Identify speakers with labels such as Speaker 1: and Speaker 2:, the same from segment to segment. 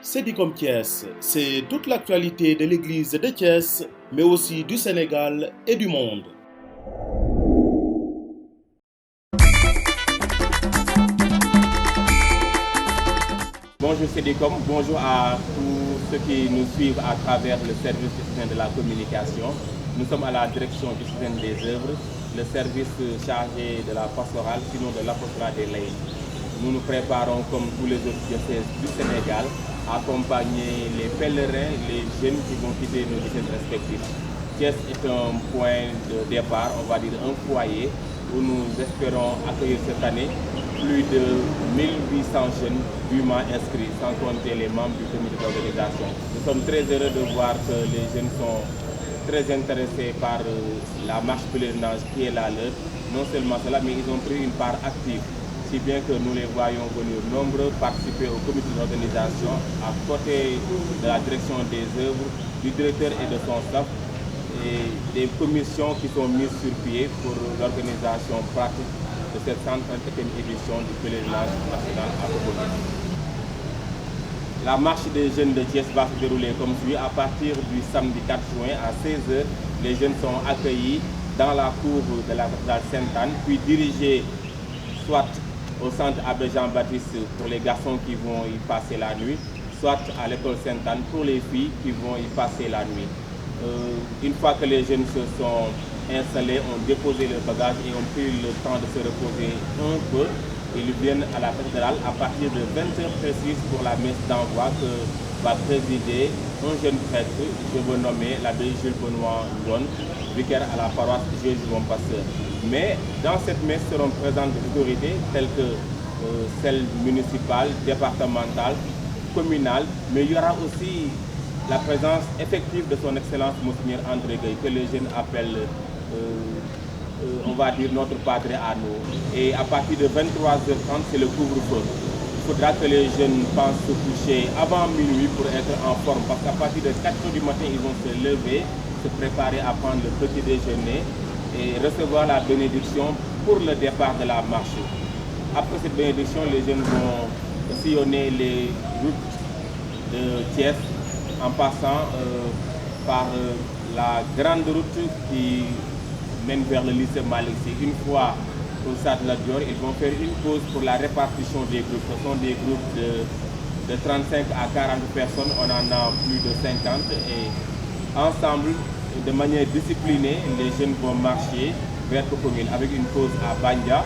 Speaker 1: Sedicom Thiès, c'est toute l'actualité de l'église de Thiès, mais aussi du Sénégal et du monde.
Speaker 2: Bonjour Sedicom, bonjour à tous ceux qui nous suivent à travers le service diocésain de la communication. Nous sommes à la direction diocésaine des œuvres, le service chargé de la pastorale, sinon de l'apostolat des laïcs. Nous nous préparons comme tous les autres diocèses du Sénégal à accompagner les pèlerins, les jeunes qui vont quitter nos diocèses respectifs. Thiès est un point de départ, on va dire un foyer, où nous espérons accueillir cette année plus de 1800 jeunes dûment inscrits, sans compter les membres du comité d'organisation. Nous sommes très heureux de voir que les jeunes sont très intéressés par la marche pèlerinage qui est la leur. Non seulement cela, mais ils ont pris une part active, si bien que nous les voyons venir nombreux participer au comité d'organisation à côté de la direction des œuvres, du directeur et de son staff, et des commissions qui sont mises sur pied pour l'organisation pratique de cette 130e édition du pèlerinage national à Popenguine. La marche des jeunes de Thiès va se dérouler comme suit. À partir du samedi 4 juin à 16h, les jeunes sont accueillis dans la cour de la cathédrale Sainte-Anne, puis dirigés soit au centre Abbé Jean-Baptiste pour les garçons qui vont y passer la nuit, soit à l'école Sainte-Anne pour les filles qui vont y passer la nuit. Une fois que les jeunes se sont installés, ont déposé leurs bagages et ont pris le temps de se reposer un peu, ils viennent à la cathédrale à partir de 20h précises pour la messe d'envoi que va présider un jeune prêtre, je veux nommer l'abbé Jules Benoît Ndon, vicaire à la paroisse Jésus Bon Pasteur. Mais dans cette messe seront présentes des autorités telles que celles municipales, départementales, communales, mais il y aura aussi la présence effective de son Excellence Monseigneur André Gueye, que les jeunes appellent, on va dire, notre padre à nous. Et à partir de 23h30, c'est le couvre-feu. Il faudra que les jeunes pensent se coucher avant minuit pour être en forme, parce qu'à partir de 4h du matin, ils vont se lever, se préparer à prendre le petit déjeuner et recevoir la bénédiction pour le départ de la marche. Après cette bénédiction, les jeunes vont sillonner les routes de Thiès, en passant par la grande route qui mène vers le lycée Malick Sy. Une fois au stade Lat Dior, ils vont faire une pause pour la répartition des groupes. Ce sont des groupes de 35 à 40 personnes, on en a plus de 50 et ensemble, de manière disciplinée, les jeunes vont marcher vers Popenguine avec une pause à Bandia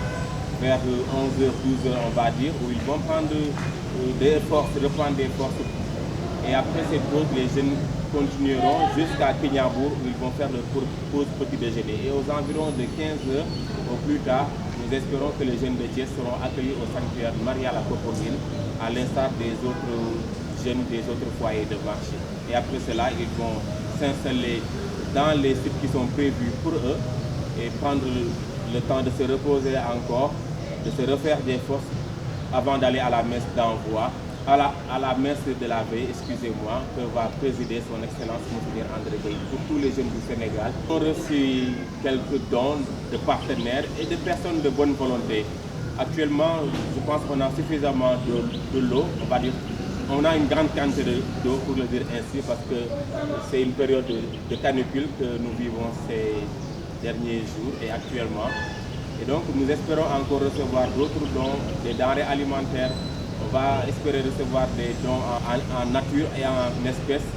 Speaker 2: vers 11h, 12h on va dire, où ils vont prendre des forces, reprendre des forces. Et après cette pause, les jeunes continueront jusqu'à Kenyabour où ils vont faire leur pause petit déjeuner. Et aux environs de 15h au plus tard, nous espérons que les jeunes de Thiès seront accueillis au sanctuaire Marial à Popenguine, à l'instar des autres jeunes des autres foyers de marché. Et après cela, ils vont s'installer dans les sites qui sont prévus pour eux et prendre le temps de se reposer encore, de se refaire des forces avant d'aller à la messe d'envoi. À la messe de la veille, excusez-moi, que va présider son Excellence Monseigneur André Gueye pour tous les jeunes du Sénégal. On a reçu quelques dons de partenaires et de personnes de bonne volonté. Actuellement, je pense qu'on a suffisamment de l'eau, on va dire. On a une grande quantité d'eau, pour le dire ainsi, parce que c'est une période de canicule que nous vivons ces derniers jours et actuellement. Et donc, nous espérons encore recevoir d'autres dons, des denrées alimentaires. On va espérer recevoir des dons en nature et en espèces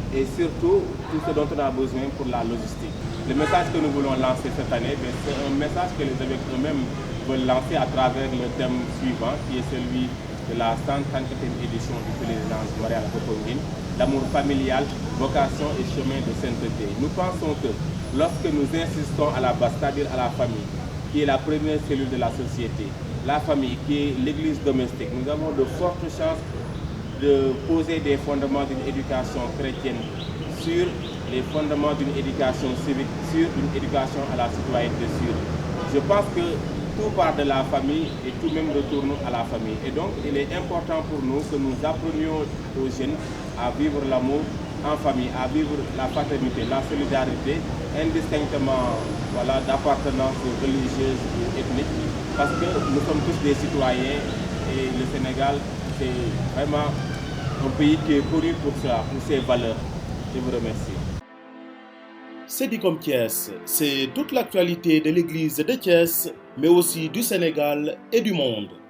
Speaker 2: et surtout tout ce dont on a besoin pour la logistique. Le message que nous voulons lancer cette année, c'est un message que les évêques eux-mêmes veulent lancer à travers le thème suivant qui est celui de la 130e édition du pèlerinage marial à Popenguine, l'amour familial, vocation et chemin de sainteté. Nous pensons que lorsque nous insistons à la base, c'est-à-dire à la famille, qui est la première cellule de la société, la famille qui est l'église domestique, nous avons de fortes chances de poser des fondements d'une éducation chrétienne sur les fondements d'une éducation civique, sur une éducation à la citoyenneté sûre. Je pense que tout part de la famille et tout même retourne à la famille. Et donc il est important pour nous que nous apprenions aux jeunes à vivre l'amour en famille, à vivre la fraternité, la solidarité, indistinctement d'appartenance religieuse ou ethnique. Parce que nous sommes tous des citoyens et le Sénégal, c'est vraiment Un pays qui est connu pour ça, pour ses valeurs. Je vous remercie.
Speaker 1: Sedicom Thiès, c'est toute l'actualité de l'église de Thiès, mais aussi du Sénégal et du monde.